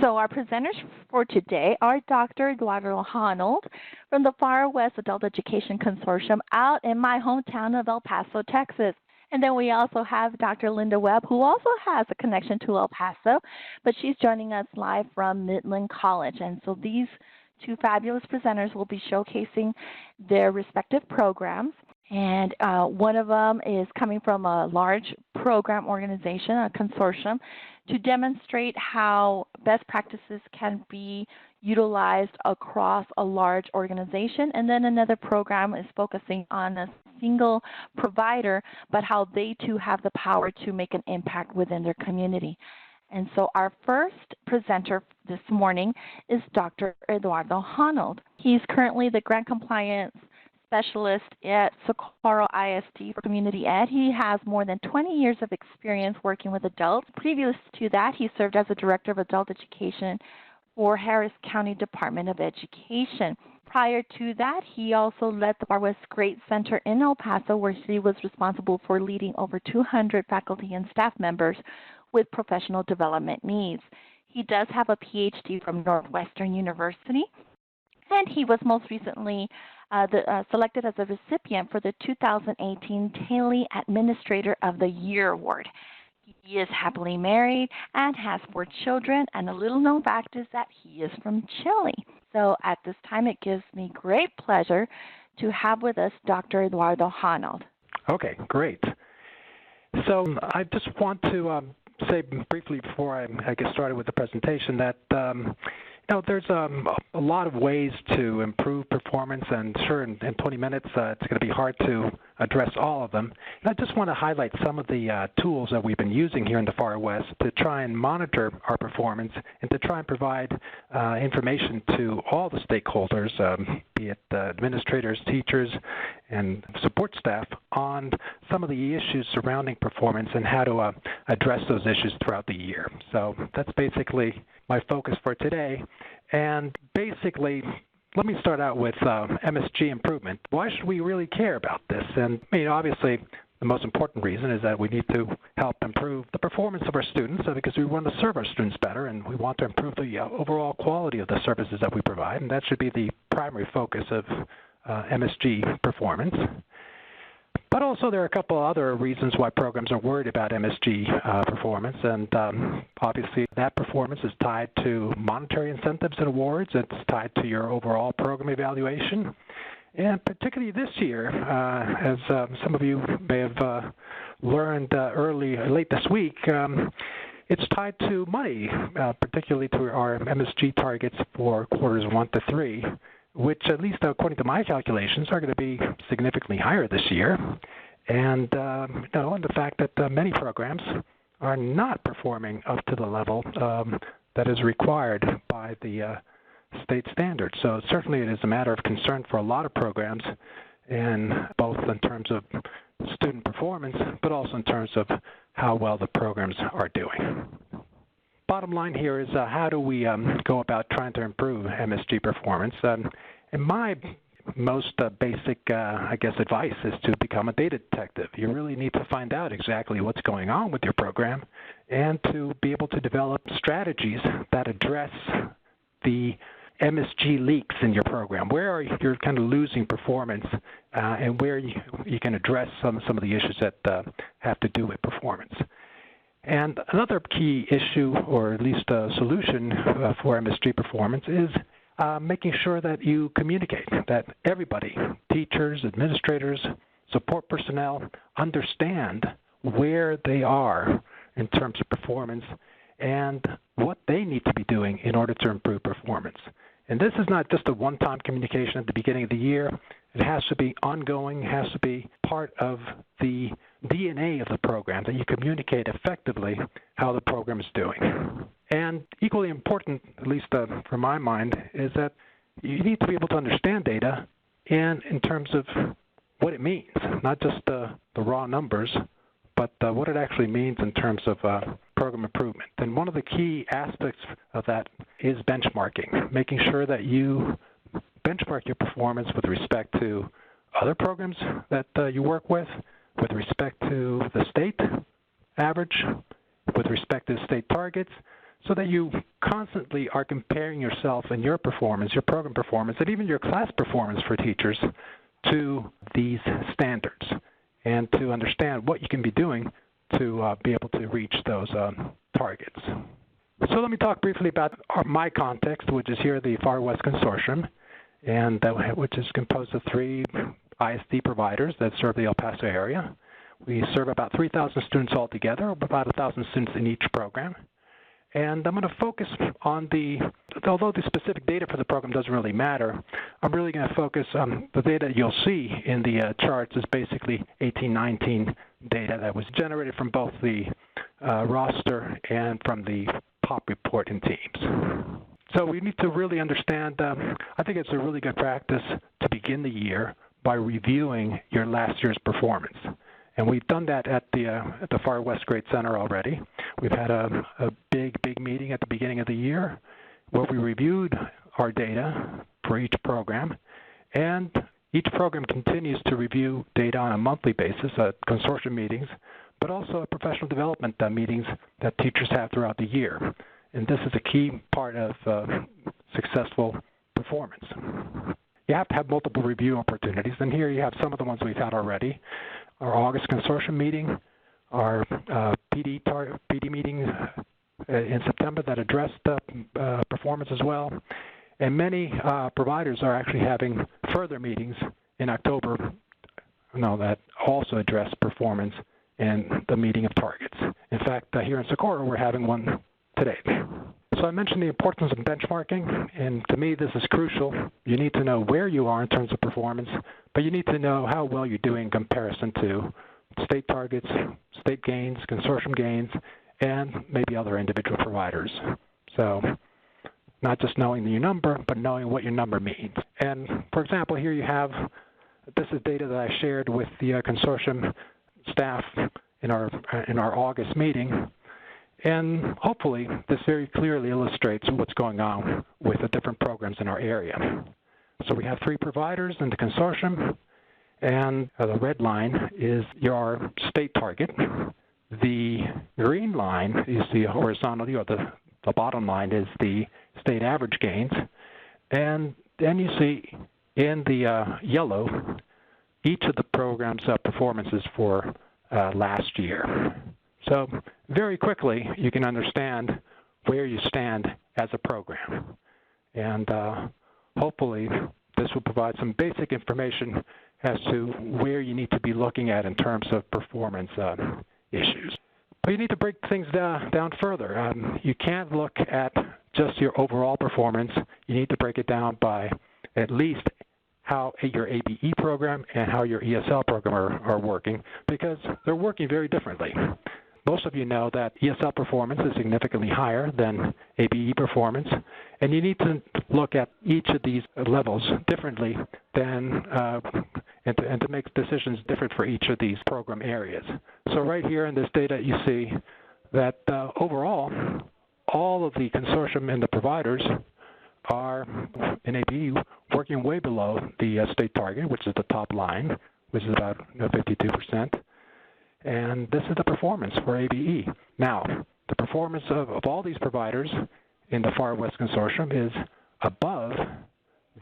So our presenters for today are Dr. Eduardo Honnold from the Far West Adult Education Consortium out in my hometown of El Paso, Texas. And then we also have Dr. Linda Webb, who also has a connection to El Paso, but she's joining us live from Midland College. And so these two fabulous presenters will be showcasing their respective programs. And one of them is coming from a large program organization, a consortium, to demonstrate how best practices can be utilized across a large organization. And then another program is focusing on a single provider, but how they too have the power to make an impact within their community. And so our first presenter this morning is Dr. Eduardo Honnold. He's currently the grant compliance specialist at Socorro ISD for Community Ed. He has more than 20 years of experience working with adults. Previous to that, he served as a director of adult education for Harris County Department of Education. Prior to that, he also led the Far West Great Center in El Paso, where he was responsible for leading over 200 faculty and staff members with professional development needs. He does have a PhD from Northwestern University, and he was most recently selected as a recipient for the 2018 Taley Administrator of the Year Award. He is happily married and has 4 children, and a little known fact is that he is from Chile. So at this time, it gives me great pleasure to have with us Dr. Eduardo Honnold. Okay, great. So I just want to say briefly before I get started with the presentation that there's a lot of ways to improve performance, and sure, in 20 minutes, it's going to be hard to address all of them. And I just want to highlight some of the tools that we've been using here in the Far West to try and monitor our performance and to try and provide information to all the stakeholders, be it administrators, teachers, and support staff, on some of the issues surrounding performance and how to address those issues throughout the year. So that's basically my focus for today. And basically, let me start out with MSG improvement. Why should we really care about this? And obviously, the most important reason is that we need to help improve the performance of our students because we want to serve our students better, and we want to improve the overall quality of the services that we provide, and that should be the primary focus of MSG performance. But also there are a couple other reasons why programs are worried about MSG performance, and obviously that performance is tied to monetary incentives and awards. It's tied to your overall program evaluation. And particularly this year, as some of you may have learned late this week, it's tied to money, particularly to our MSG targets for quarters 1 to 3. Which, at least according to my calculations, are going to be significantly higher this year. And, and the fact that many programs are not performing up to the level that is required by the state standards. So certainly it is a matter of concern for a lot of programs, and both in terms of student performance, but also in terms of how well the programs are doing. Bottom line here is how do we go about trying to improve MSG performance? And my most basic, advice is to become a data detective. You really need to find out exactly what's going on with your program and to be able to develop strategies that address the MSG leaks in your program. Where are you're kind of losing performance and where you can address some of the issues that have to do with performance. And another key issue, or at least a solution for MSG performance, is making sure that you communicate, that everybody, teachers, administrators, support personnel, understand where they are in terms of performance and what they need to be doing in order to improve performance. And this is not just a one-time communication at the beginning of the year. It has to be ongoing, has to be part of the DNA of the program, that you communicate effectively how the program is doing. And equally important, at least from my mind, is that you need to be able to understand data and in terms of what it means, not just the raw numbers, but what it actually means in terms of program improvement. And one of the key aspects of that is benchmarking, making sure that you benchmark your performance with respect to other programs that you work with respect to the state average, with respect to state targets, so that you constantly are comparing yourself and your performance, your program performance, and even your class performance for teachers to these standards, and to understand what you can be doing to be able to reach those targets. So let me talk briefly about my context, which is here the Far West Consortium, and which is composed of 3 ISD providers that serve the El Paso area. We serve about 3,000 students altogether, about 1,000 students in each program. And I'm going to focus on although the specific data for the program doesn't really matter, I'm really going to focus on the data you'll see in the charts is basically 18-19 data that was generated from both the roster and from the POP report in teams. So we need to really understand, I think it's a really good practice to begin the year by reviewing your last year's performance. And we've done that at the Far West Grade Center already. We've had a big meeting at the beginning of the year where we reviewed our data for each program. And each program continues to review data on a monthly basis at consortium meetings, but also at professional development meetings that teachers have throughout the year. And this is a key part of successful performance. You have to have multiple review opportunities, and here you have some of the ones we've had already. Our August consortium meeting, our PD meeting in September that addressed performance as well, and many providers are actually having further meetings in October that also address performance and the meeting of targets. In fact, here in Socorro, we're having one today. So I mentioned the importance of benchmarking, and to me this is crucial. You need to know where you are in terms of performance, but you need to know how well you're doing in comparison to state targets, state gains, consortium gains, and maybe other individual providers. So not just knowing your number, but knowing what your number means. And for example, here you have, this is data that I shared with the consortium staff in our August meeting. And hopefully, this very clearly illustrates what's going on with the different programs in our area. So we have 3 providers in the consortium, and the red line is your state target. The green line you see horizontally, or the bottom line is the state average gains. And then you see in the yellow, each of the program's performances for last year. So very quickly, you can understand where you stand as a program. And hopefully, this will provide some basic information as to where you need to be looking at in terms of performance issues. But you need to break things down further. You can't look at just your overall performance. You need to break it down by at least how your ABE program and how your ESL program are working, because they're working very differently. Most of you know that ESL performance is significantly higher than ABE performance, and you need to look at each of these levels differently and to make decisions different for each of these program areas. So right here in this data, you see that overall, all of the consortium and the providers are in ABE working way below the state target, which is the top line, which is about 52%. And this is the performance for ABE. Now, the performance of all these providers in the Far West Consortium is above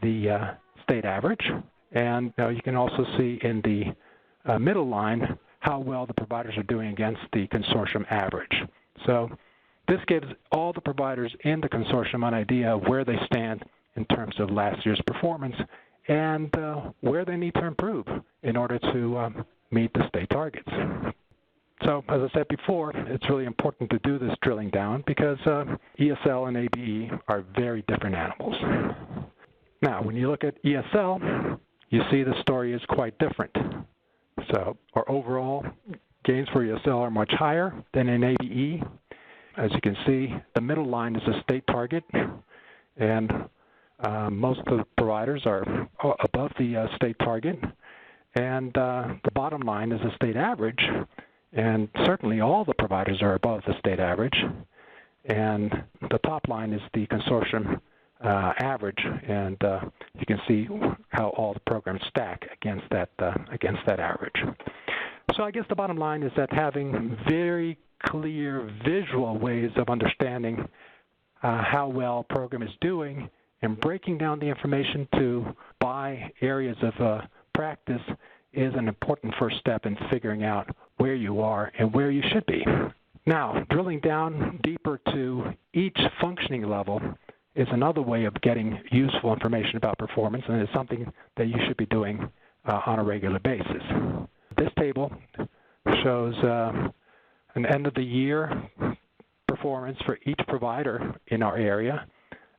the state average. And you can also see in the middle line how well the providers are doing against the consortium average. So this gives all the providers in the consortium an idea of where they stand in terms of last year's performance and where they need to improve in order to meet the state targets. So as I said before, it's really important to do this drilling down because ESL and ABE are very different animals. Now, when you look at ESL, you see the story is quite different. So our overall gains for ESL are much higher than in ABE. As you can see, the middle line is a state target, and most of the providers are above the state target. And the bottom line is a state average, and certainly all the providers are above the state average. And the top line is the consortium average, and you can see how all the programs stack against that average. So I guess the bottom line is that having very clear visual ways of understanding how well a program is doing, and breaking down the information by areas of practice is an important first step in figuring out where you are and where you should be. Now, drilling down deeper to each functioning level is another way of getting useful information about performance, and it's something that you should be doing on a regular basis. This table shows an end-of-the-year performance for each provider in our area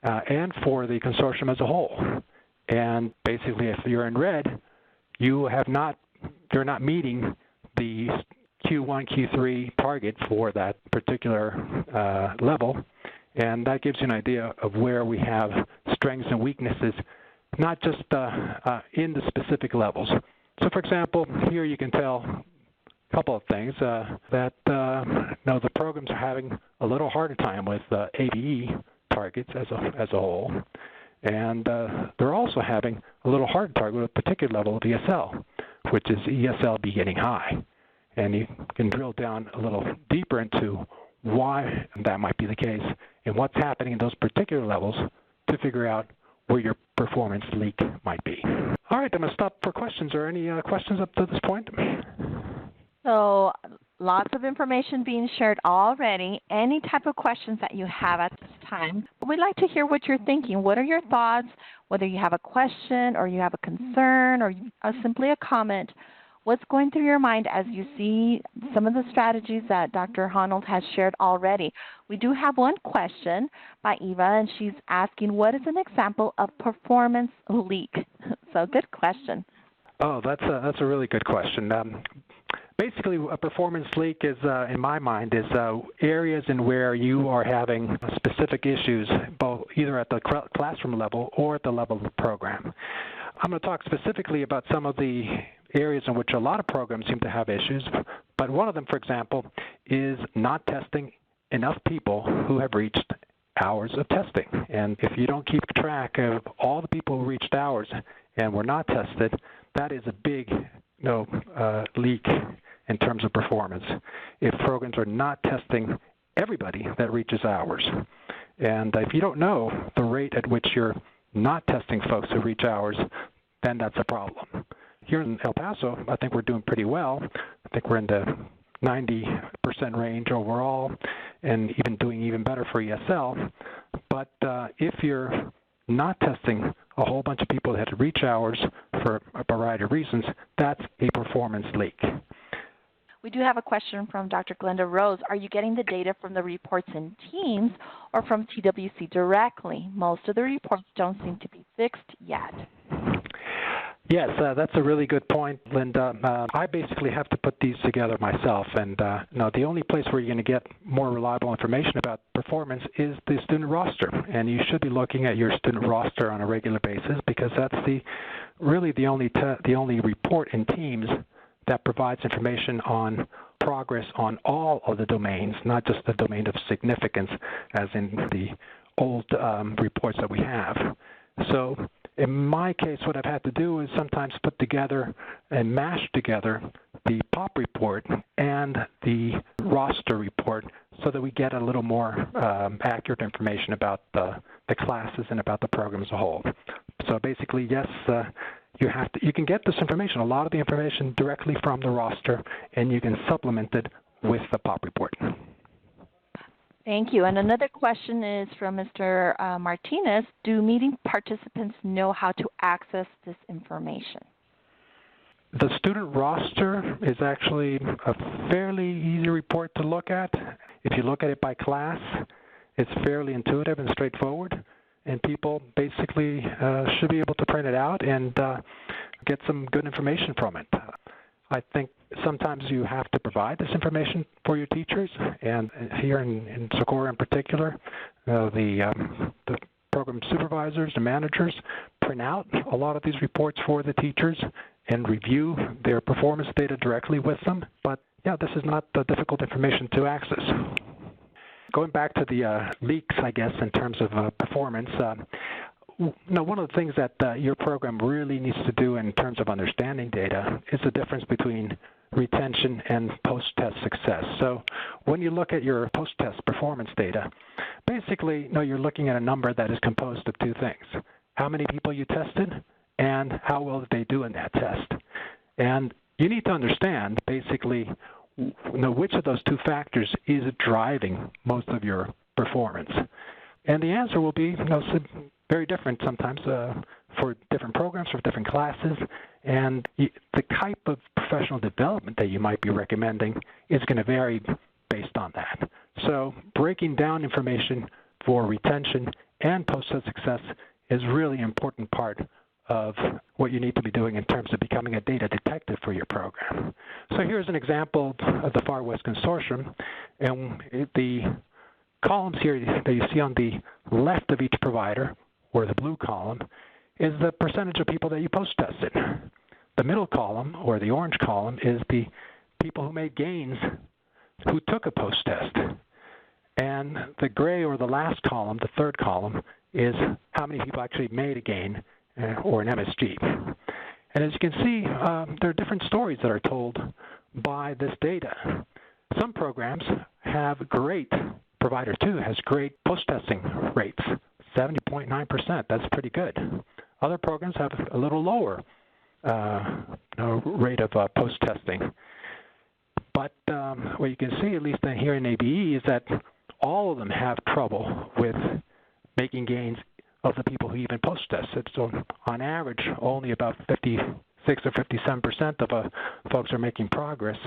and for the consortium as a whole. And basically, if you're in red, you're not meeting the Q1, Q3 target for that particular level, and that gives you an idea of where we have strengths and weaknesses, not just in the specific levels. So, for example, here you can tell a couple of things that the programs are having a little harder time with ABE targets as a whole, and they're also having a little harder target with a particular level of ESL, which is ESL beginning high. And you can drill down a little deeper into why that might be the case and what's happening in those particular levels to figure out where your performance leak might be. All right, I'm going to stop for questions. Are any questions up to this point? So lots of information being shared already. Any type of questions that you have at this time, we'd like to hear what you're thinking. What are your thoughts, whether you have a question or you have a concern or simply a comment? What's going through your mind as you see some of the strategies that Dr. Honnold has shared already? We do have one question by Eva, and she's asking, what is an example of performance leak? So good question. Oh, that's a really good question. Basically, a performance leak is, in my mind, is areas in where you are having specific issues, both either at the classroom level or at the level of the program. I'm going to talk specifically about some of the areas in which a lot of programs seem to have issues, but one of them, for example, is not testing enough people who have reached hours of testing. And if you don't keep track of all the people who reached hours and were not tested, that is a big leak in terms of performance if programs are not testing everybody that reaches hours. And if you don't know the rate at which you're not testing folks who reach hours, then that's a problem. Here in El Paso, I think we're doing pretty well. I think we're in the 90% range overall and doing even better for ESL. But if you're not testing a whole bunch of people that reach hours for a variety of reasons, that's a performance leak. We do have a question from Dr. Glenda Rose. Are you getting the data from the reports in Teams or from TWC directly? Most of the reports don't seem to be fixed yet. Yes, that's a really good point, Linda. I basically have to put these together myself, and the only place where you're going to get more reliable information about performance is the student roster, and you should be looking at your student roster on a regular basis because that's really the only report in Teams that provides information on progress on all of the domains, not just the domain of significance as in the old reports that we have. So in my case, what I've had to do is sometimes put together and mash together the POP report and the roster report so that we get a little more accurate information about the classes and about the program as a whole. So basically, yes, you can get this information, a lot of the information directly from the roster, and you can supplement it with the POP report. Thank you. And another question is from Mr. Martinez. Do meeting participants know how to access this information? The student roster is actually a fairly easy report to look at. If you look at it by class, it's fairly intuitive and straightforward, and people basically should be able to print it out and get some good information from it. I think sometimes you have to provide this information for your teachers, and here in Socorro in particular, the program supervisors and managers print out a lot of these reports for the teachers and review their performance data directly with them. But yeah, this is not difficult information to access. Going back to the leaks, I guess, in terms of performance, one of the things that your program really needs to do in terms of understanding data is the difference between retention, and post-test success. So when you look at your post-test performance data, basically, you're looking at a number that is composed of two things: how many people you tested and how well did they do in that test. And you need to understand, basically, which of those two factors is driving most of your performance. And the answer will be very different sometimes for different programs, for different classes, and the type of professional development that you might be recommending is going to vary based on that. So breaking down information for retention and post-test success is really an important part of what you need to be doing in terms of becoming a data detective for your program. So here's an example of the Far West Consortium, and the columns here that you see on the left of each provider, or the blue column, is the percentage of people that you post-tested. The middle column, or the orange column, is the people who made gains who took a post-test. And the gray, or the last column, the third column, is how many people actually made a gain or an MSG. And as you can see, there are different stories that are told by this data. Some programs have great, Provider 2 has great post-testing rates, 70.9%. That's pretty good. Other programs have a little lower rate of post-testing. But what you can see, at least here in ABE, is that all of them have trouble with making gains of the people who even post-tested. So on average, only about 56 or 57% of folks are making progress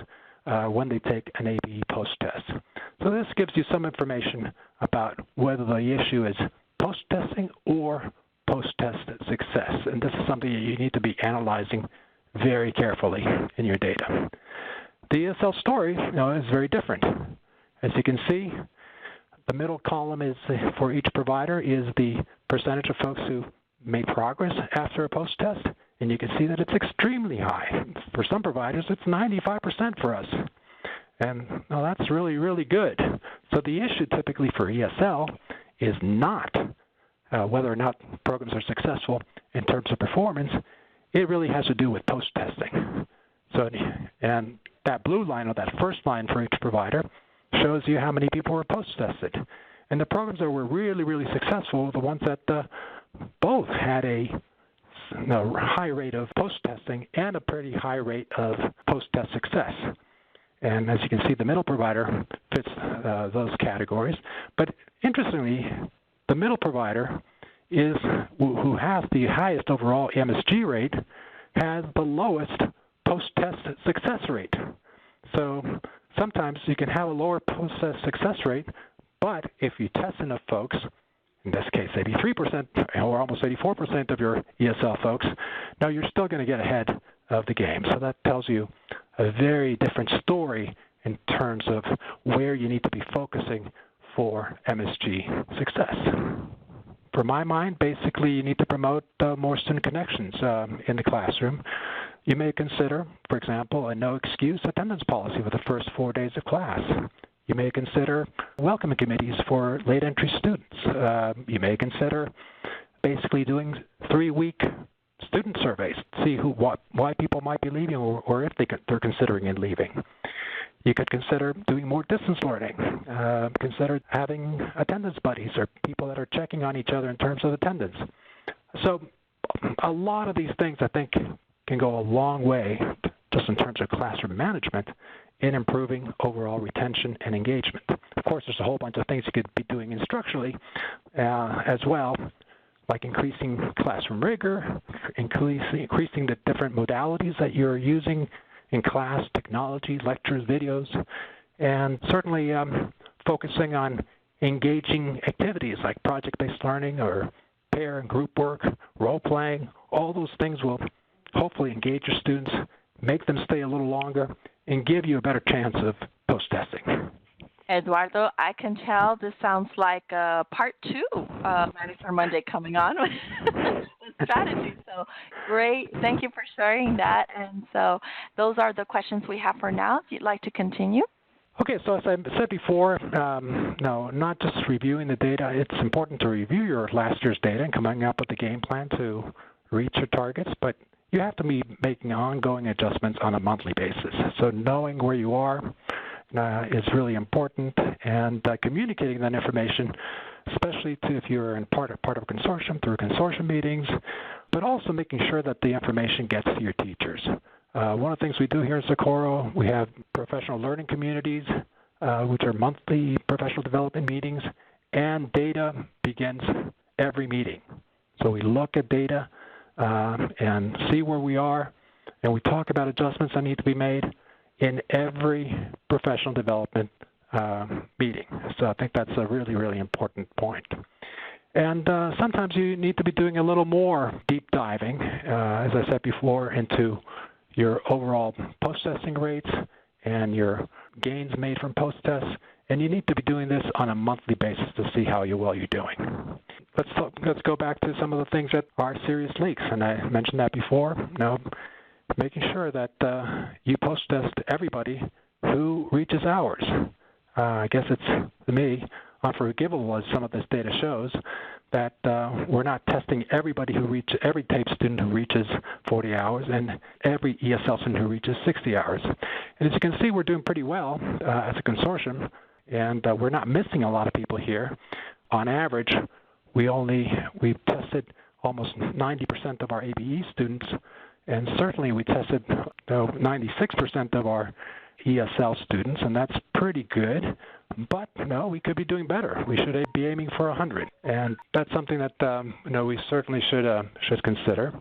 when they take an ABE post-test. So this gives you some information about whether the issue is post-testing or post-test success. And this is something that you need to be analyzing very carefully in your data. The ESL story is very different. As you can see, the middle column is for each provider is the percentage of folks who made progress after a post-test, and you can see that it's extremely high. For some providers, it's 95% for us. And that's really, really good. So the issue typically for ESL is not whether or not programs are successful in terms of performance. It really has to do with post-testing. So, and that blue line, or that first line for each provider, shows you how many people were post-tested. And the programs that were really, really successful were the ones that both had a high rate of post-testing and a pretty high rate of post-test success. And as you can see, the middle provider fits those categories. But interestingly, the middle provider is who has the highest overall MSG rate, has the lowest post-test success rate. So sometimes you can have a lower post-test success rate, but if you test enough folks, in this case 83% or almost 84% of your ESL folks, now you're still going to get ahead of the game. So that tells you a very different story in terms of where you need to be focusing for MSG success. For my mind, basically you need to promote more student connections in the classroom. You may consider, for example, a no-excuse attendance policy for the first 4 days of class. You may consider welcoming committees for late entry students. You may consider basically doing 3-week student surveys to see why people might be leaving or if they're considering leaving. You could consider doing more distance learning. Consider having attendance buddies or people that are checking on each other in terms of attendance. So a lot of these things, I think, can go a long way just in terms of classroom management in improving overall retention and engagement. Of course, there's a whole bunch of things you could be doing instructionally as well, like increasing classroom rigor, increasing the different modalities that you're using in class, technology, lectures, videos, and certainly focusing on engaging activities like project-based learning or pair and group work, role-playing. All those things will hopefully engage your students, make them stay a little longer, and give you a better chance of post-testing. Eduardo, I can tell this sounds like part 2 of Manicure Monday coming on with strategy. So great. Thank you for sharing that. And so those are the questions we have for now. If you'd like to continue. Okay, so as I said before, no, not just reviewing the data. It's important to review your last year's data and coming up with a game plan to reach your targets, but you have to be making ongoing adjustments on a monthly basis. So knowing where you are is really important, and communicating that information, especially if you're in part of a consortium, through consortium meetings, but also making sure that the information gets to your teachers. One of the things we do here at Socorro, we have professional learning communities, which are monthly professional development meetings, and data begins every meeting. So we look at data and see where we are, and we talk about adjustments that need to be made in every professional development meeting. So I think that's a really, really important point. And sometimes you need to be doing a little more deep diving, as I said before, into your overall post-testing rates and your gains made from post-tests. And you need to be doing this on a monthly basis to see how well you're doing. Let's go back to some of the things that are serious leaks. And I mentioned that before. Making sure that you post-test everybody who reaches hours. I guess it's, to me, unforgivable as some of this data shows that we're not testing everybody every TAPE student who reaches 40 hours and every ESL student who reaches 60 hours. And as you can see, we're doing pretty well as a consortium, and we're not missing a lot of people here. On average, we've tested almost 90% of our ABE students, and certainly we tested 96% of our ESL students, and that's pretty good. But we could be doing better. We should be aiming for 100, and that's something that we certainly should consider.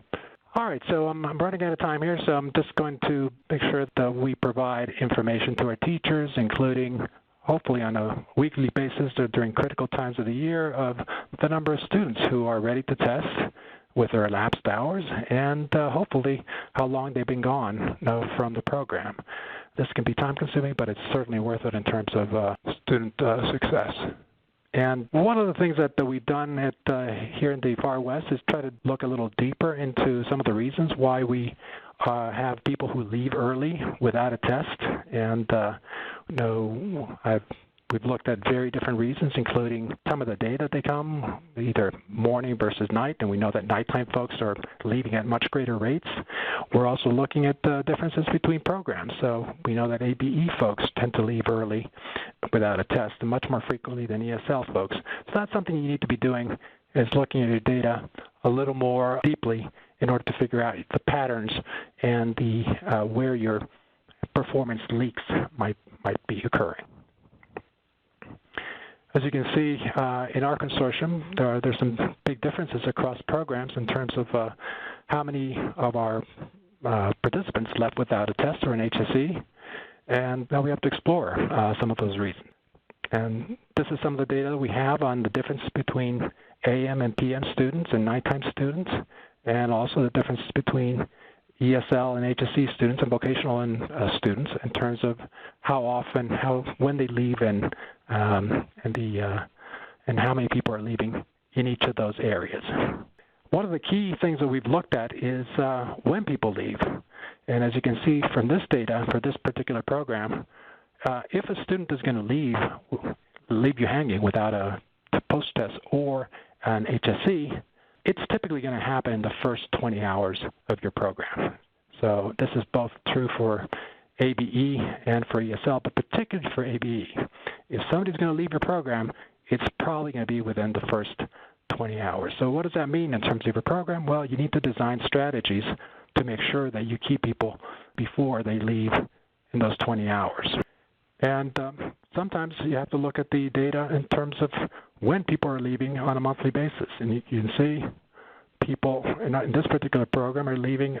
All right, so I'm running out of time here, so I'm just going to make sure that we provide information to our teachers, including hopefully on a weekly basis or during critical times of the year, of the number of students who are ready to test with their elapsed hours, and hopefully how long they've been gone from the program. This can be time-consuming, but it's certainly worth it in terms of student success. And one of the things that we've done here in the Far West is try to look a little deeper into some of the reasons why we have people who leave early without a test. And we've looked at very different reasons, including some of the data they come, either morning versus night, and we know that nighttime folks are leaving at much greater rates. We're also looking at differences between programs. So we know that ABE folks tend to leave early without a test and much more frequently than ESL folks. So that's something you need to be doing, is looking at your data a little more deeply in order to figure out the patterns and where your performance leaks might be occurring. As you can see, in our consortium, there's some big differences across programs in terms of how many of our participants left without a test or an HSE, and now we have to explore some of those reasons. And this is some of the data we have on the difference between AM and PM students and nighttime students, and also the differences between ESL and HSE students and vocational students in terms of how often, when they leave, and how many people are leaving in each of those areas. One of the key things that we've looked at is when people leave. And as you can see from this data for this particular program, if a student is going to leave you hanging without a post-test or an HSE, it's typically going to happen in the first 20 hours of your program. So this is both true for ABE and for ESL, but particularly for ABE. If somebody's going to leave your program, it's probably going to be within the first 20 hours. So what does that mean in terms of your program? Well, you need to design strategies to make sure that you keep people before they leave in those 20 hours. And sometimes you have to look at the data in terms of when people are leaving on a monthly basis. And you can see people in this particular program are leaving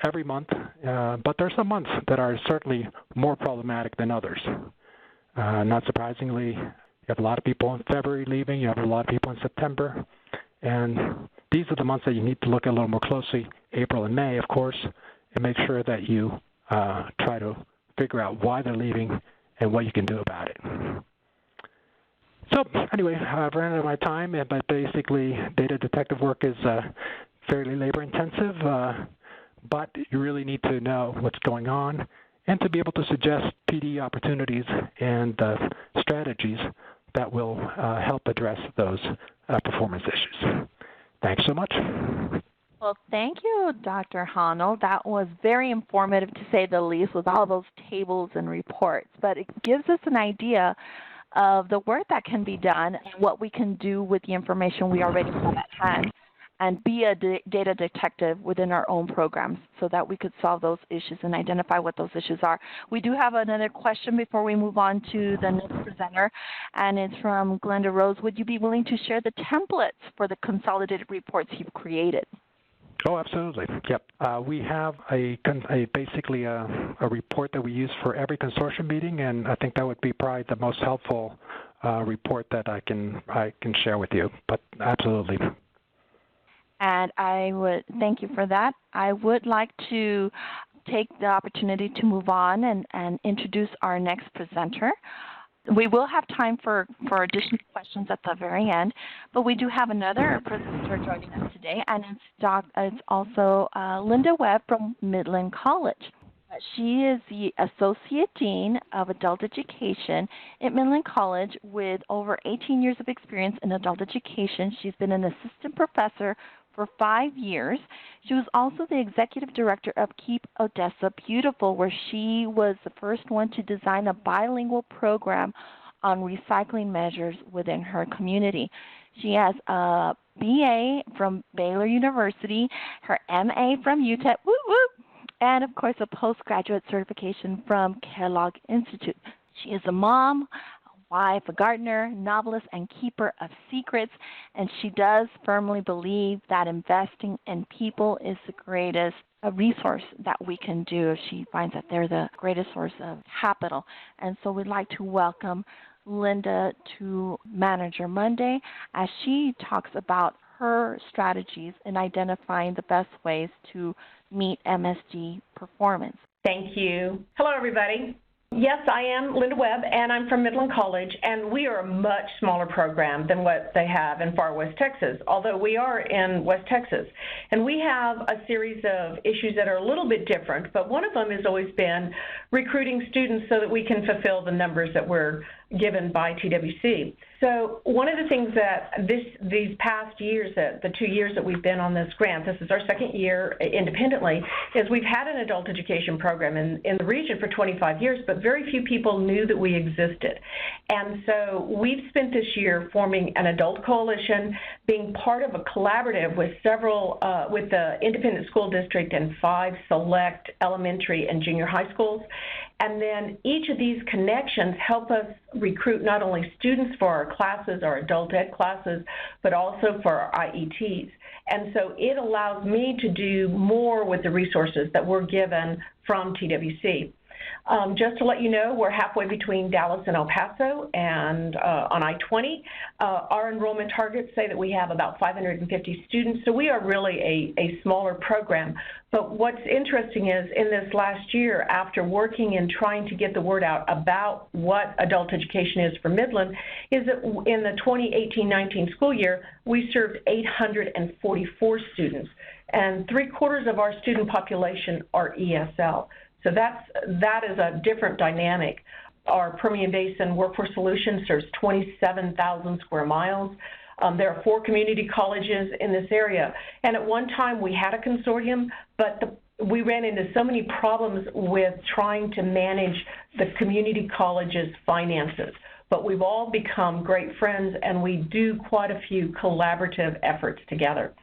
every month, but there are some months that are certainly more problematic than others. Not surprisingly, you have a lot of people in February leaving, you have a lot of people in September, and these are the months that you need to look at a little more closely, April and May, of course, and make sure that you try to figure out why they're leaving and what you can do about it. So anyway, I've run out of my time, but basically data detective work is fairly labor-intensive, but you really need to know what's going on and to be able to suggest PD opportunities and strategies that will help address those performance issues. Thanks so much. Well, thank you, Dr. Honnold. That was very informative, to say the least, with all those tables and reports. But it gives us an idea of the work that can be done and what we can do with the information we already have at hand, and be a data detective within our own programs so that we could solve those issues and identify what those issues are. We do have another question before we move on to the next presenter, and it's from Glenda Rose. Would you be willing to share the templates for the consolidated reports you've created? Oh, absolutely. Yep. We have basically a report that we use for every consortium meeting, and I think that would be probably the most helpful report that I can share with you. But absolutely. And I would thank you for that. I would like to take the opportunity to move on and introduce our next presenter. We will have time for additional questions at the very end, but we do have another presenter joining us today, and it's also Linda Webb from Midland College. She is the Associate Dean of Adult Education at Midland College with over 18 years of experience in adult education. She's been an assistant professor for 5 years. She was also the executive director of Keep Odessa Beautiful, where she was the first one to design a bilingual program on recycling measures within her community. She has a BA from Baylor University, her MA from UTEP, whoop, whoop, and of course a postgraduate certification from Kellogg Institute. She is a mom, wife, a gardener, novelist, and keeper of secrets, and she does firmly believe that investing in people is the greatest resource that we can do. She finds that they're the greatest source of capital. And so we'd like to welcome Linda to Manager Monday as she talks about her strategies in identifying the best ways to meet MSG performance. Thank you. Hello, everybody. Yes, I am Linda Webb, and I'm from Midland College, and we are a much smaller program than what they have in far West Texas, although we are in West Texas. And we have a series of issues that are a little bit different, but one of them has always been recruiting students so that we can fulfill the numbers that we're given by TWC. So one of the things that these past years, the 2 years that we've been on this grant, this is our second year independently, is we've had an adult education program in the region for 25 years, but very few people knew that we existed. And so we've spent this year forming an adult coalition, being part of a collaborative with with the Independent School District and 5 select elementary and junior high schools. And then each of these connections help us recruit not only students for our classes, our adult ed classes, but also for our IETs. And so it allows me to do more with the resources that we're given from TWC. Just to let you know, we're halfway between Dallas and El Paso, and on I-20. Our enrollment targets say that we have about 550 students, so we are really a smaller program. But what's interesting is, in this last year, after working and trying to get the word out about what adult education is for Midland, is that in the 2018-19 school year, we served 844 students, and 3/4 of our student population are ESL. So that is a different dynamic. Our Permian Basin Workforce Solutions serves 27,000 square miles. There are 4 community colleges in this area. And at one time we had a consortium, but we ran into so many problems with trying to manage the community college's finances. But we've all become great friends, and we do quite a few collaborative efforts together.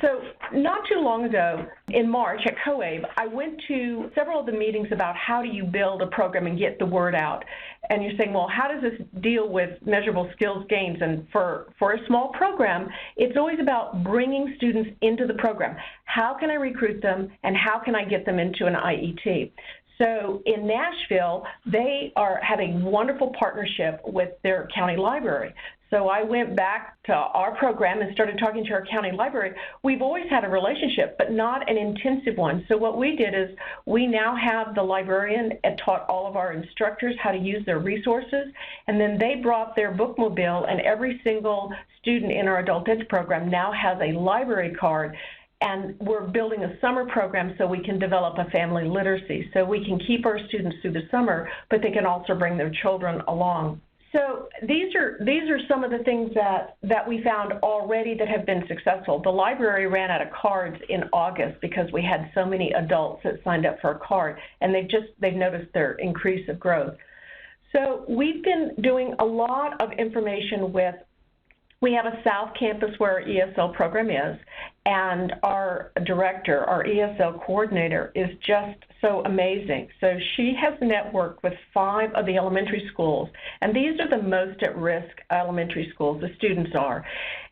So not too long ago, in March at COABE, I went to several of the meetings about how do you build a program and get the word out. And you're saying, well, how does this deal with measurable skills gains? And for a small program, it's always about bringing students into the program. How can I recruit them, and how can I get them into an IET? So in Nashville, they have a wonderful partnership with their county library. So I went back to our program and started talking to our county library. We've always had a relationship, but not an intensive one. So what we did is we now have the librarian and taught all of our instructors how to use their resources, and then they brought their bookmobile, and every single student in our adult ed program now has a library card. And we're building a summer program so we can develop a family literacy, so we can keep our students through the summer, but they can also bring their children along. So these are some of the things that we found already that have been successful. The library ran out of cards in August because we had so many adults that signed up for a card, and they've noticed their increase of growth. So we've been doing a lot of information with. We have a South Campus where our ESL program is, and our director, our ESL coordinator, is just so amazing. So she has networked with 5 of the elementary schools, and these are the most at-risk elementary schools, the students are.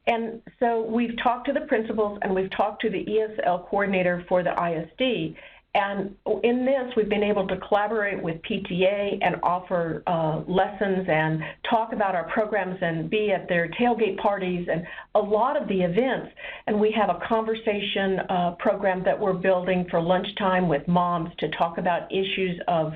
And so we've talked to the principals and we've talked to the ESL coordinator for the ISD. And in this, we've been able to collaborate with PTA and offer lessons and talk about our programs and be at their tailgate parties and a lot of the events. And we have a conversation program that we're building for lunchtime with moms to talk about issues of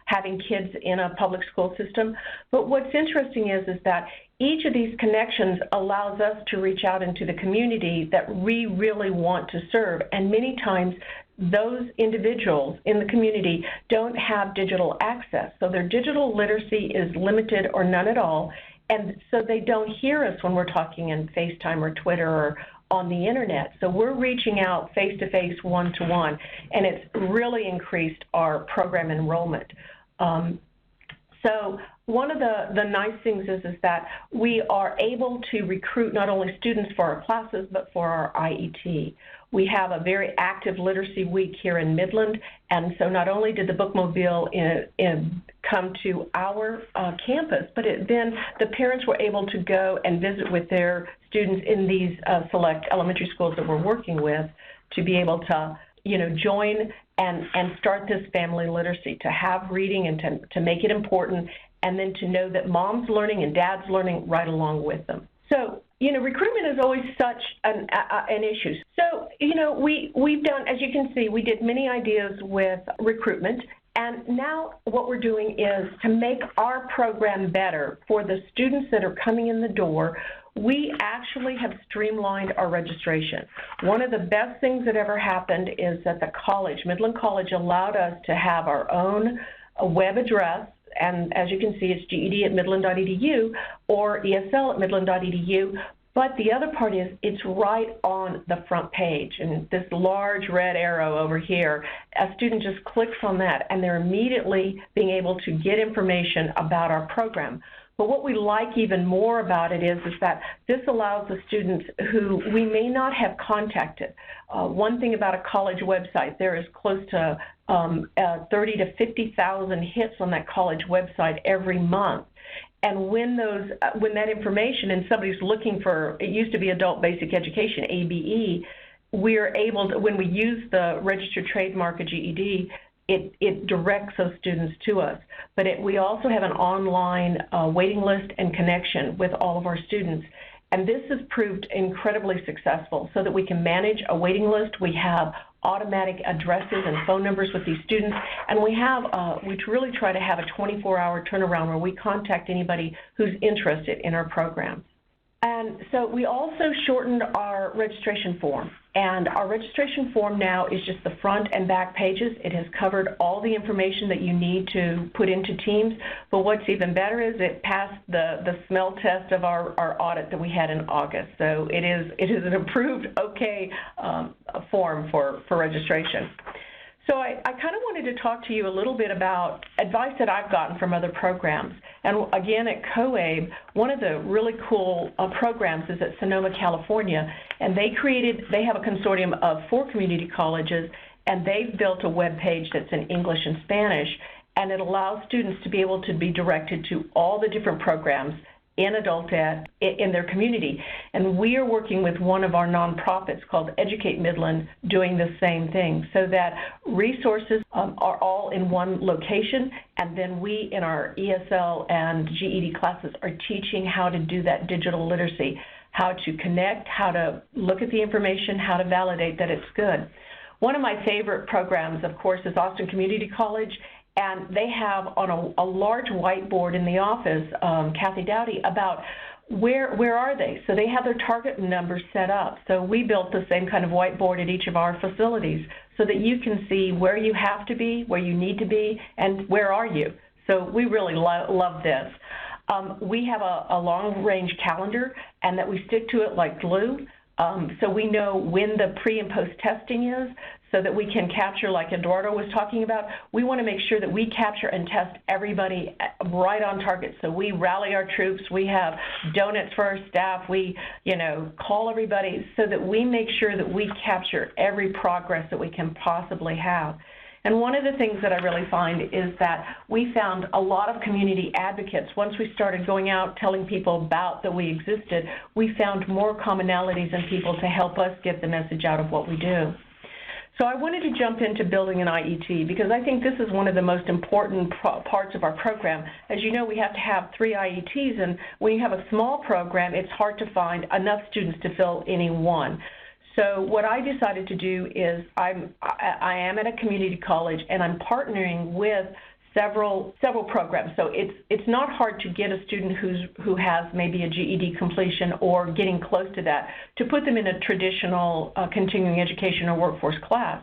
having kids in a public school system. But what's interesting is that each of these connections allows us to reach out into the community that we really want to serve. And many times, those individuals in the community don't have digital access. So their digital literacy is limited or none at all. And so they don't hear us when we're talking in FaceTime or Twitter or on the internet. So we're reaching out face-to-face, one-to-one, and it's really increased our program enrollment. So one of the nice things is that we are able to recruit not only students for our classes, but for our IET. We have a very active literacy week here in Midland, and so not only did the bookmobile come to our campus, but then the parents were able to go and visit with their students in these select elementary schools that we're working with to be able to, join and start this family literacy, to have reading and to make it important, and then to know that mom's learning and dad's learning right along with them. So, recruitment is always such an issue. So, we've done, as you can see, we did many ideas with recruitment, and now what we're doing is to make our program better for the students that are coming in the door. We actually have streamlined our registration. One of the best things that ever happened is that the college, Midland College, allowed us to have our own web address, and as you can see, it's ged@midland.edu or esl@midland.edu. But the other part is it's right on the front page, and this large red arrow over here, a student just clicks on that, and they're immediately being able to get information about our program. But what we like even more about it is that this allows the students who we may not have contacted. One thing about a college website, there is close to 30 to 50,000 hits on that college website every month. And when that information, and somebody's looking for, it used to be Adult Basic Education, ABE, we're able to, when we use the registered trademark of GED, it directs those students to us. But we also have an online waiting list and connection with all of our students. And this has proved incredibly successful so that we can manage a waiting list. We have automatic addresses and phone numbers with these students. And we really try to have a 24-hour turnaround where we contact anybody who's interested in our programs. And so we also shortened our registration form. And our registration form now is just the front and back pages. It has covered all the information that you need to put into Teams. But what's even better is it passed the smell test of our audit that we had in August. So it is an approved okay form for registration. So I kind of wanted to talk to you a little bit about advice that I've gotten from other programs. And again, at COABE, one of the really cool programs is at Sonoma, California, and they have a consortium of 4 community colleges, and they've built a web page that's in English and Spanish, and it allows students to be able to be directed to all the different programs in adult ed in their community. And we are working with one of our nonprofits called Educate Midland doing the same thing, so that resources are all in one location, and then we in our ESL and GED classes are teaching how to do that digital literacy, how to connect, how to look at the information, how to validate that it's good. One of my favorite programs, of course, is Austin Community College, and they have on a large whiteboard in the office, Kathy Dowdy, about where are they. So they have their target numbers set up. So we built the same kind of whiteboard at each of our facilities so that you can see where you have to be, where you need to be, and where are you. So we really love this. We have a long-range calendar, and that we stick to it like glue. So we know when the pre and post testing is, so that we can capture, like Eduardo was talking about. We want to make sure that we capture and test everybody right on target. So we rally our troops, we have donuts for our staff, we, call everybody so that we make sure that we capture every progress that we can possibly have. And one of the things that I really find is that we found a lot of community advocates. Once we started going out telling people about that we existed, we found more commonalities in people to help us get the message out of what we do. So I wanted to jump into building an IET because I think this is one of the most important parts of our program. As you know, we have to have 3 IETs, and when you have a small program, it's hard to find enough students to fill any one. So what I decided to do is I am at a community college, and I'm partnering with several programs. So it's not hard to get a student who has maybe a GED completion or getting close to that to put them in a traditional continuing education or workforce class.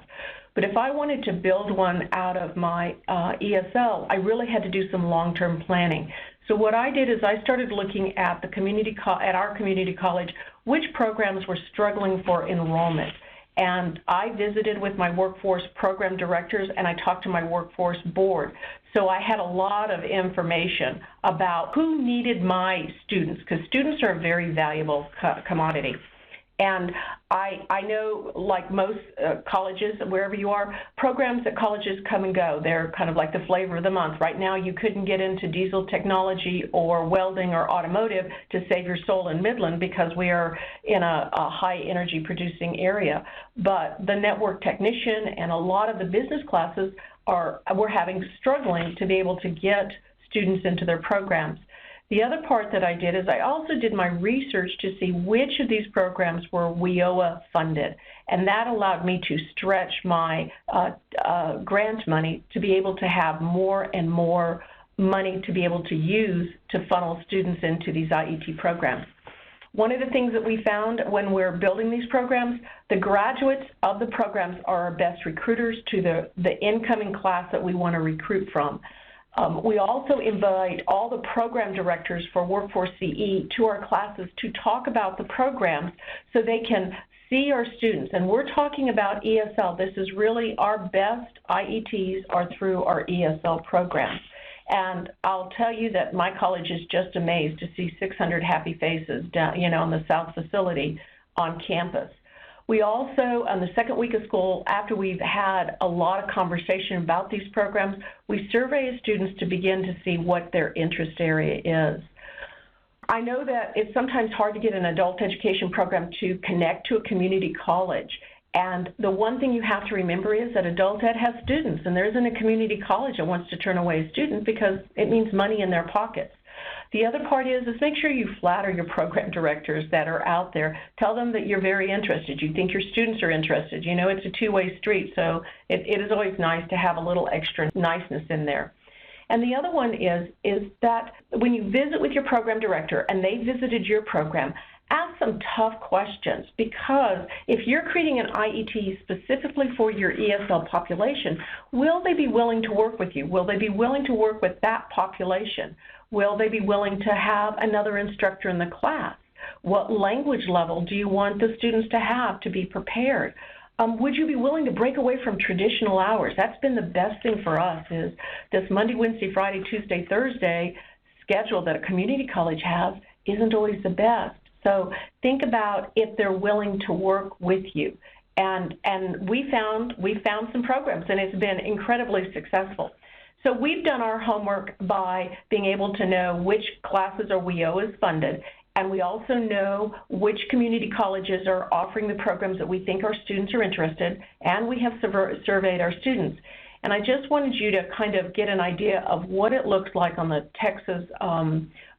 But if I wanted to build one out of my ESL, I really had to do some long-term planning. So what I did is I started looking at our community college, which programs were struggling for enrollment. And I visited with my workforce program directors, and I talked to my workforce board. So I had a lot of information about who needed my students, because students are a very valuable commodity. And I know, like most colleges, wherever you are, programs at colleges come and go. They're kind of like the flavor of the month. Right now, you couldn't get into diesel technology or welding or automotive to save your soul in Midland because we are in a high energy producing area. But the network technician and a lot of the business classes we're struggling to be able to get students into their programs. The other part that I did is I also did my research to see which of these programs were WIOA funded, and that allowed me to stretch my grant money to be able to have more and more money to be able to use to funnel students into these IET programs. One of the things that we found when we're building these programs, the graduates of the programs are our best recruiters to the incoming class that we want to recruit from. We also invite all the program directors for Workforce CE to our classes to talk about the programs so they can see our students. And we're talking about ESL. This is really our best IETs are through our ESL programs. And I'll tell you that my college is just amazed to see 600 happy faces down, in the South facility on campus. We also, on the second week of school, after we've had a lot of conversation about these programs, we survey students to begin to see what their interest area is. I know that it's sometimes hard to get an adult education program to connect to a community college. And the one thing you have to remember is that adult ed has students, and there isn't a community college that wants to turn away a student because it means money in their pockets. The other part is make sure you flatter your program directors that are out there. Tell them that you're very interested. You think your students are interested. It's a two-way street, so it is always nice to have a little extra niceness in there. And the other one is that when you visit with your program director and they visited your program, ask some tough questions, because if you're creating an IET specifically for your ESL population, will they be willing to work with you? Will they be willing to work with that population? Will they be willing to have another instructor in the class? What language level do you want the students to have to be prepared? Would you be willing to break away from traditional hours? That's been the best thing for us, is this Monday, Wednesday, Friday, Tuesday, Thursday schedule that a community college has isn't always the best. So think about if they're willing to work with you. And we found some programs, and it's been incredibly successful. So we've done our homework by being able to know which classes are WIOA funded, and we also know which community colleges are offering the programs that we think our students are interested, and we have surveyed our students. And I just wanted you to kind of get an idea of what it looks like on the Texas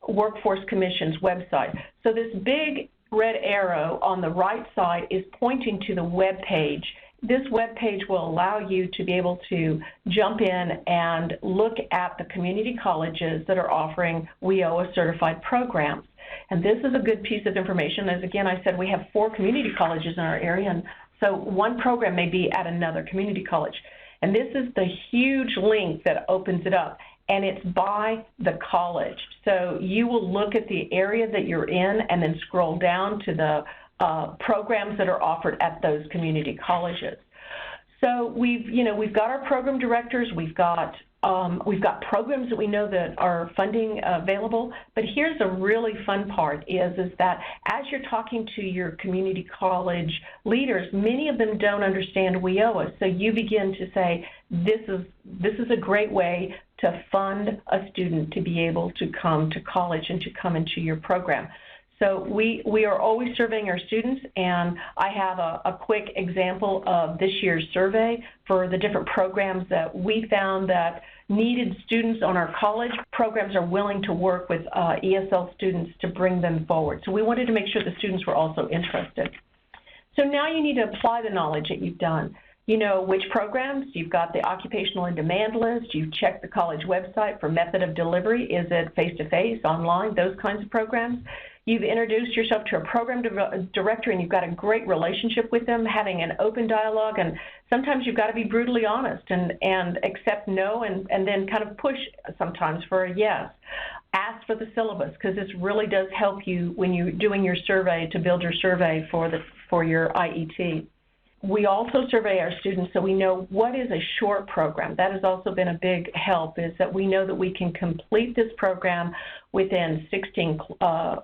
Workforce Commission's website. So this big red arrow on the right side is pointing to the web page. This web page will allow you to be able to jump in and look at the community colleges that are offering WIOA certified programs. And this is a good piece of information. As again, I said, we have 4 community colleges in our area, and so one program may be at another community college. And this is the huge link that opens it up. and it's by the college. So you will look at the area that you're in and then scroll down to the programs that are offered at those community colleges. So we've got our program directors, we've got programs that we know that are funding available, but here's a really fun part is that as you're talking to your community college leaders, many of them don't understand WIOA, so you begin to say, this is a great way to fund a student to be able to come to college and to come into your program. So we are always surveying our students, and I have a quick example of this year's survey for the different programs that we found that needed students on our college. Programs are willing to work with ESL students to bring them forward. So we wanted to make sure the students were also interested. So now you need to apply the knowledge that you've done. You know which programs, you've got the occupational and demand list, you've checked the college website for method of delivery, is it face-to-face, online, those kinds of programs. You've introduced yourself to a program director and you've got a great relationship with them, having an open dialogue, and sometimes you've got to be brutally honest and accept no and then kind of push sometimes for a yes. Ask for the syllabus, because this really does help you when you're doing your survey to build your survey for your IET. We also survey our students so we know what is a short program. That has also been a big help, is that we know that we can complete this program within 16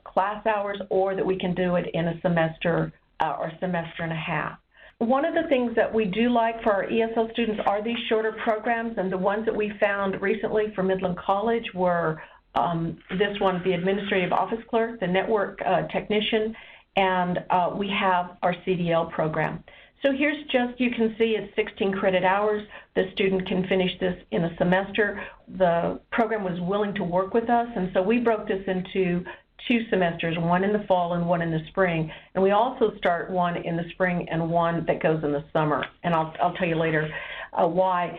class hours, or that we can do it in a semester or semester and a half. One of the things that we do like for our ESL students are these shorter programs, and the ones that we found recently for Midland College were this one, the administrative office clerk, the network technician, and we have our CDL program. So here's just, you can see it's 16 credit hours. The student can finish this in a semester. The program was willing to work with us, and so we broke this into 2 semesters, one in the fall and one in the spring. And we also start one in the spring and one that goes in the summer. And I'll tell you later why.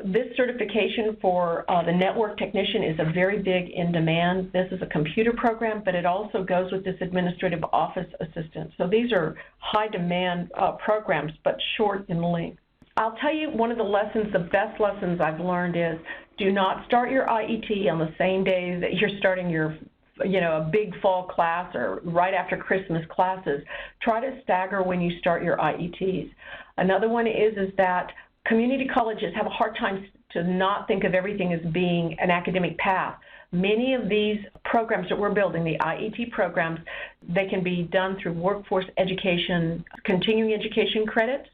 This certification for the network technician is a very big in demand. This is a computer program, but it also goes with this administrative office assistant. So these are high demand programs, but short in length. I'll tell you one of the lessons, the best lessons I've learned is, do not start your IET on the same day that you're starting your a big fall class or right after Christmas classes. Try to stagger when you start your IETs. Another one is that community colleges have a hard time to not think of everything as being an academic path. Many of these programs that we're building, the IET programs, they can be done through workforce education, continuing education credits.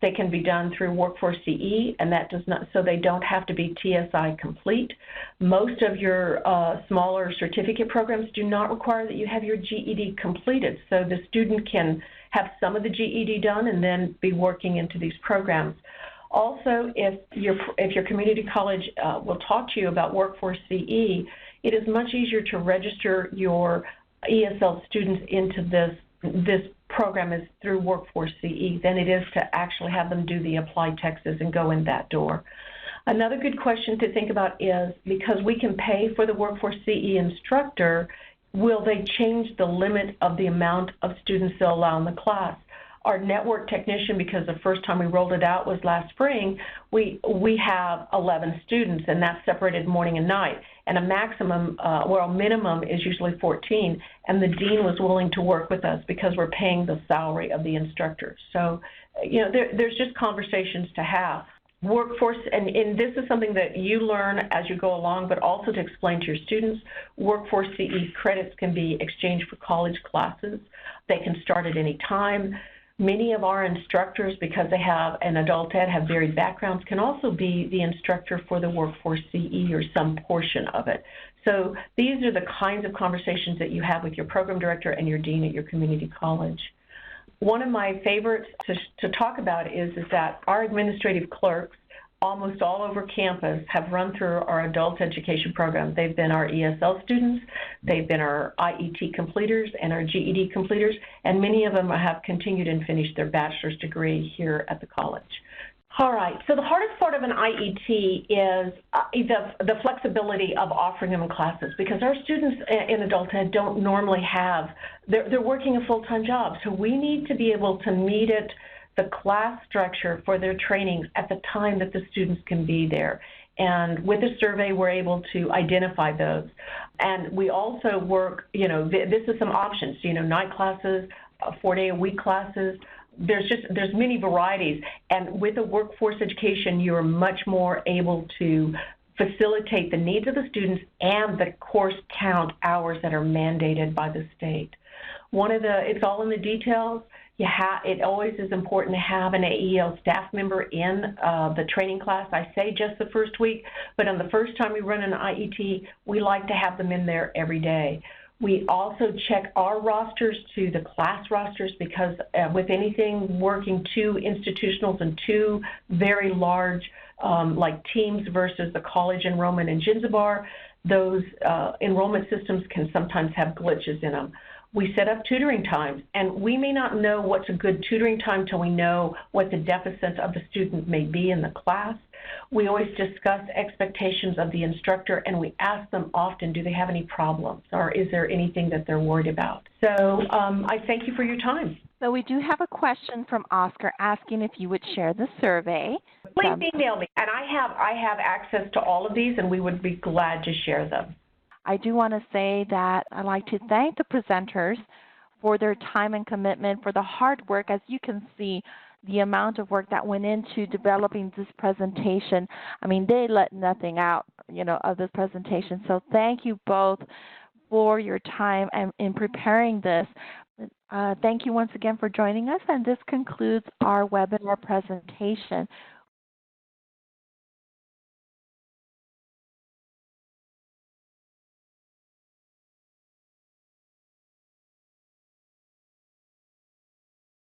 They can be done through Workforce CE, and that does not, so they don't have to be TSI complete. Most of your smaller certificate programs do not require that you have your GED completed, so the student can have some of the GED done and then be working into these programs. Also, if your community college will talk to you about Workforce CE, it is much easier to register your ESL students into this program is through Workforce CE than it is to actually have them do the Applied Texas and go in that door. Another good question to think about is, because we can pay for the Workforce CE instructor, will they change the limit of the amount of students they'll allow in the class? Our network technician, because the first time we rolled it out was last spring, we have 11 students, and that's separated morning and night. And a maximum, well, a minimum is usually 14, and the dean was willing to work with us because we're paying the salary of the instructor. So, there's just conversations to have. Workforce, and this is something that you learn as you go along, but also to explain to your students, Workforce CE credits can be exchanged for college classes. They can start at any time. Many of our instructors, because they have an adult ed, have varied backgrounds, can also be the instructor for the Workforce CE or some portion of it. So these are the kinds of conversations that you have with your program director and your dean at your community college. One of my favorites to talk about is that our administrative clerks, almost all over campus, have run through our adult education program. They've been our ESL students, they've been our IET completers and our GED completers, and many of them have continued and finished their bachelor's degree here at the college. All right, so the hardest part of an IET is the flexibility of offering them in classes, because our students in adult ed don't normally have, they're working a full-time job, so we need to be able to meet the class structure for their trainings at the time that the students can be there. and with a survey, we're able to identify those. And we also work, this is some options, night classes, 4-day-a-week classes. There's many varieties, and with a workforce education, you're much more able to facilitate the needs of the students and the course count hours that are mandated by the state. It's all in the details. It always is important to have an AEL staff member in the training class. I say just the first week, but on the first time we run an IET, we like to have them in there every day. We also check our rosters to the class rosters because with anything working 2 institutionals and 2 very large like teams versus the college enrollment in Zanzibar, those enrollment systems can sometimes have glitches in them. We set up tutoring times, and we may not know what's a good tutoring time till we know what the deficits of the student may be in the class. We always discuss expectations of the instructor, and we ask them often, do they have any problems, or is there anything that they're worried about? So I thank you for your time. So we do have a question from Oscar asking if you would share the survey. Please email me, and I have access to all of these, and we would be glad to share them. I do want to say that I'd like to thank the presenters for their time and commitment, for the hard work. As you can see, the amount of work that went into developing this presentation. I mean, they let nothing out, of this presentation. So thank you both for your time and in preparing this. Thank you once again for joining us, and this concludes our webinar presentation.